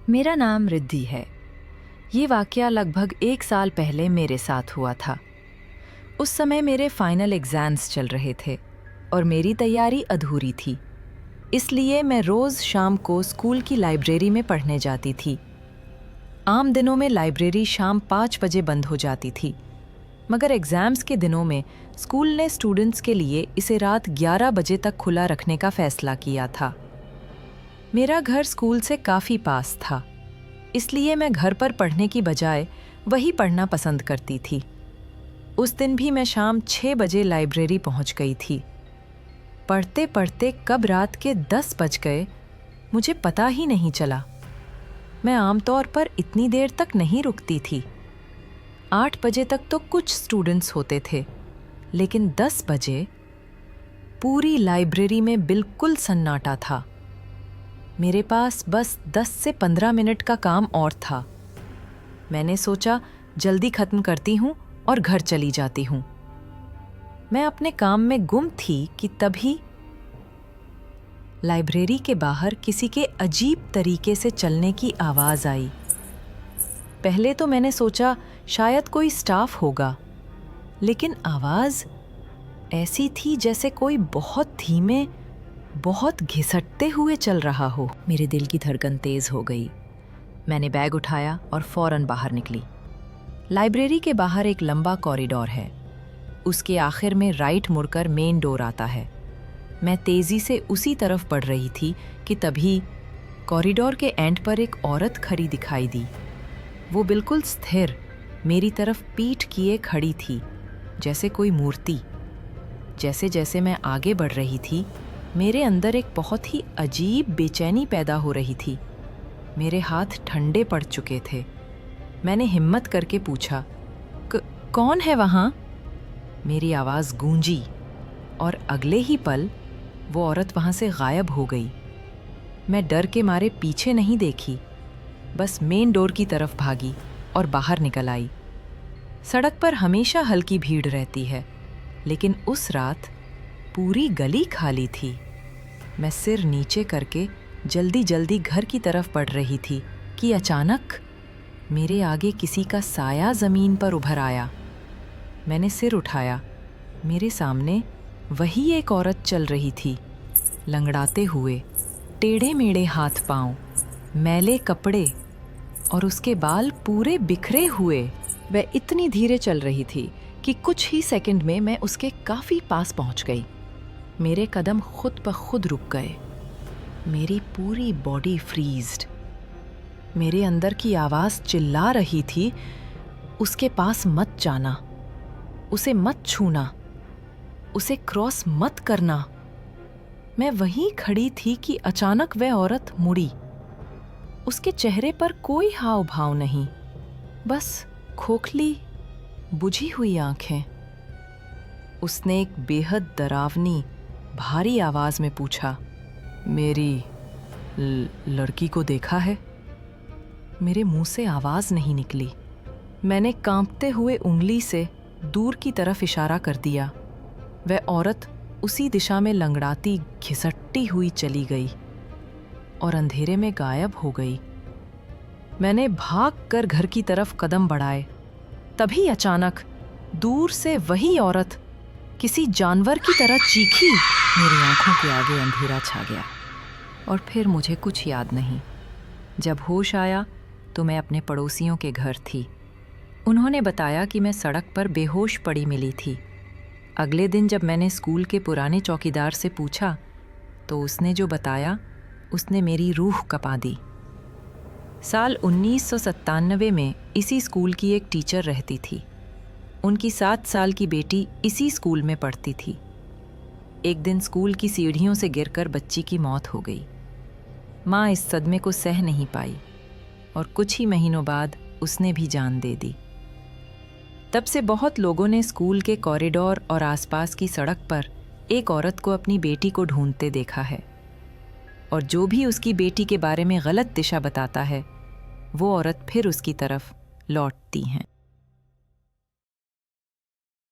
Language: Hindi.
मेरा नाम रिद्धि है। ये वाकया लगभग 1 साल पहले मेरे साथ हुआ था। उस समय मेरे फाइनल एग्ज़ाम्स चल रहे थे और मेरी तैयारी अधूरी थी। इसलिए मैं रोज़ शाम को स्कूल की लाइब्रेरी में पढ़ने जाती थी। आम दिनों में लाइब्रेरी शाम 5 बजे बंद हो जाती थी, मगर एग्ज़ाम्स के दिनों में स्कूल ने स्टूडेंट्स के लिए इसे रात 11 बजे तक खुला रखने का फ़ैसला किया था। मेरा घर स्कूल से काफ़ी पास था, इसलिए मैं घर पर पढ़ने की बजाय वही पढ़ना पसंद करती थी। उस दिन भी मैं शाम 6 बजे लाइब्रेरी पहुंच गई थी। पढ़ते पढ़ते कब रात के 10 बज गए, मुझे पता ही नहीं चला। मैं आमतौर पर इतनी देर तक नहीं रुकती थी। 8 बजे तक तो कुछ स्टूडेंट्स होते थे, लेकिन 10 बजे पूरी लाइब्रेरी में बिल्कुल सन्नाटा था। मेरे पास बस 10 से 15 मिनट का काम और था। मैंने सोचा जल्दी खत्म करती हूँ और घर चली जाती हूँ। मैं अपने काम में गुम थी कि तभी लाइब्रेरी के बाहर किसी के अजीब तरीके से चलने की आवाज़ आई। पहले तो मैंने सोचा शायद कोई स्टाफ होगा, लेकिन आवाज़ ऐसी थी जैसे कोई बहुत धीमे, बहुत घिसटते हुए चल रहा हो। मेरे दिल की धड़कन तेज हो गई। मैंने बैग उठाया और फौरन बाहर निकली। लाइब्रेरी के बाहर एक लंबा कॉरिडोर है। उसके आखिर में राइट मुड़कर मेन डोर आता है। मैं तेजी से उसी तरफ बढ़ रही थी कि तभी कॉरिडोर के एंड पर एक औरत खड़ी दिखाई दी। वो बिल्कुल स्थिर मेरी तरफ पीठ किए खड़ी थी, जैसे कोई मूर्ति। जैसे जैसे मैं आगे बढ़ रही थी, मेरे अंदर एक बहुत ही अजीब बेचैनी पैदा हो रही थी। मेरे हाथ ठंडे पड़ चुके थे। मैंने हिम्मत करके पूछा, कौन है वहाँ? मेरी आवाज़ गूंजी और अगले ही पल वो औरत वहाँ से गायब हो गई। मैं डर के मारे पीछे नहीं देखी, बस मेन डोर की तरफ भागी और बाहर निकल आई। सड़क पर हमेशा हल्की भीड़ रहती है, लेकिन उस रात पूरी गली खाली थी। मैं सिर नीचे करके जल्दी जल्दी घर की तरफ बढ़ रही थी कि अचानक मेरे आगे किसी का साया ज़मीन पर उभर आया। मैंने सिर उठाया। मेरे सामने वही एक औरत चल रही थी, लंगड़ाते हुए, टेढ़े मेढ़े हाथ पांव, मैले कपड़े और उसके बाल पूरे बिखरे हुए। वह इतनी धीरे चल रही थी कि कुछ ही सेकंड में मैं उसके काफ़ी पास पहुंच गई। मेरे कदम खुद ब खुद रुक गए। मेरी पूरी बॉडी फ्रीज्ड। मेरे अंदर की आवाज़ चिल्ला रही थी, उसके पास मत जाना, उसे मत छूना, उसे क्रॉस मत करना। मैं वहीं खड़ी थी कि अचानक वह औरत मुड़ी। उसके चेहरे पर कोई हाव भाव नहीं, बस खोखली बुझी हुई आंखें। उसने एक बेहद डरावनी, भारी आवाज में पूछा, मेरी लड़की को देखा है? मेरे मुंह से आवाज नहीं निकली। मैंने कांपते हुए उंगली से दूर की तरफ इशारा कर दिया। वह औरत उसी दिशा में लंगड़ाती, घिसटती हुई चली गई और अंधेरे में गायब हो गई। मैंने भागकर घर की तरफ कदम बढ़ाए। तभी अचानक दूर से वही औरत किसी जानवर की तरह चीखी। मेरी आंखों के आगे अंधेरा छा गया और फिर मुझे कुछ याद नहीं। जब होश आया तो मैं अपने पड़ोसियों के घर थी। उन्होंने बताया कि मैं सड़क पर बेहोश पड़ी मिली थी। अगले दिन जब मैंने स्कूल के पुराने चौकीदार से पूछा तो उसने जो बताया, उसने मेरी रूह कँपा दी। साल 1997 में इसी स्कूल की एक टीचर रहती थी। उनकी 7 साल की बेटी इसी स्कूल में पढ़ती थी। एक दिन स्कूल की सीढ़ियों से गिरकर बच्ची की मौत हो गई। माँ इस सदमे को सह नहीं पाई और कुछ ही महीनों बाद उसने भी जान दे दी। तब से बहुत लोगों ने स्कूल के कॉरिडोर और आसपास की सड़क पर एक औरत को अपनी बेटी को ढूंढते देखा है, और जो भी उसकी बेटी के बारे में गलत दिशा बताता है, वो औरत फिर उसकी तरफ लौटती हैं।